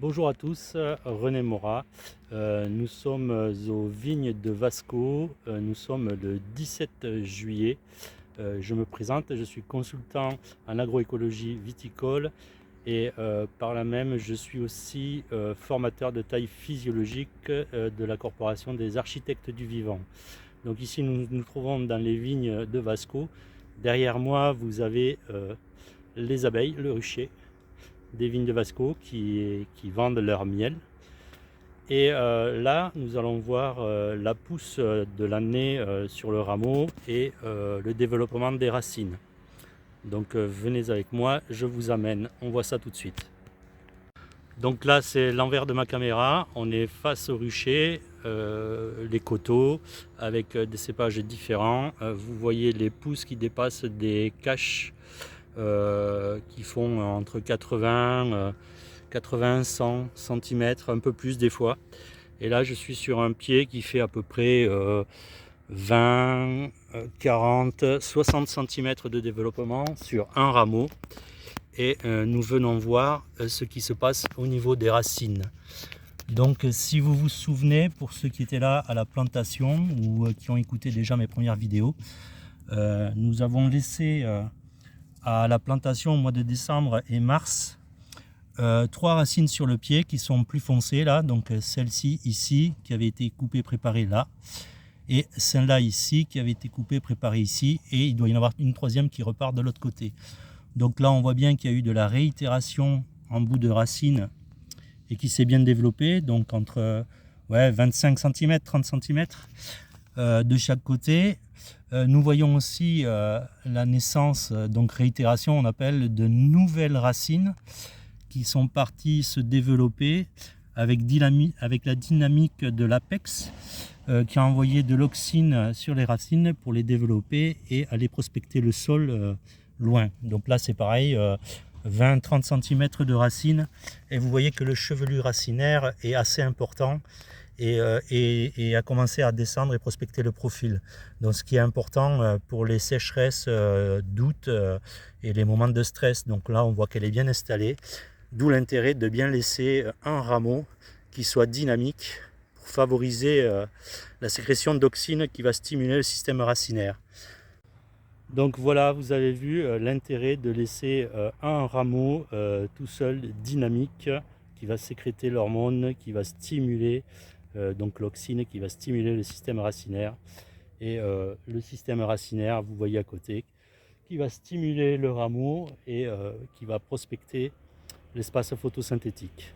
Bonjour à tous, René Morat. Nous sommes aux vignes de Vasco. Nous sommes le 17 juillet. Je me présente, je suis consultant en agroécologie viticole et par là même je suis aussi formateur de taille physiologique de la Corporation des architectes du vivant. Donc ici nous nous trouvons dans les vignes de Vasco. Derrière moi vous avez les abeilles, le rucher des vignes de Vasco qui vendent leur miel. Et là, nous allons voir la pousse de l'année sur le rameau et le développement des racines. Donc venez avec moi, je vous amène, on voit ça tout de suite. Donc là, c'est l'envers de ma caméra, on est face au rucher, les coteaux, avec des cépages différents. Vous voyez les pousses qui dépassent des caches qui font entre 80 100 cm, un peu plus des fois. Et là je suis sur un pied qui fait à peu près 20, 40, 60 cm de développement sur un rameau. Et nous venons voir ce qui se passe au niveau des racines. Donc si vous vous souvenez, pour ceux qui étaient là à la plantation ou qui ont écouté déjà mes premières vidéos, nous avons laissé à la plantation au mois de décembre et mars 3 racines sur le pied qui sont plus foncées là, donc celle-ci ici qui avait été coupée préparée là, et celle-là ici qui avait été coupée préparée ici, et il doit y en avoir une troisième qui repart de l'autre côté. Donc là on voit bien qu'il y a eu de la réitération en bout de racine et qui s'est bien développée, donc entre 25 cm, 30 cm de chaque côté. Nous voyons aussi la naissance, donc réitération, on appelle de nouvelles racines qui sont parties se développer avec la dynamique de l'apex qui a envoyé de l'auxine sur les racines pour les développer et aller prospecter le sol loin. Donc là c'est pareil, 20-30 cm de racines, et vous voyez que le chevelu racinaire est assez important et a commencé à descendre et prospecter le profil. Donc ce qui est important pour les sécheresses d'août et les moments de stress. Donc là on voit qu'elle est bien installée, d'où l'intérêt de bien laisser un rameau qui soit dynamique pour favoriser la sécrétion d'auxine qui va stimuler le système racinaire. Donc voilà, vous avez vu l'intérêt de laisser un rameau tout seul dynamique qui va sécréter l'hormone, qui va stimuler donc l'auxine, qui va stimuler le système racinaire. Et le système racinaire, vous voyez à côté, qui va stimuler le rameau et qui va prospecter l'espace photosynthétique.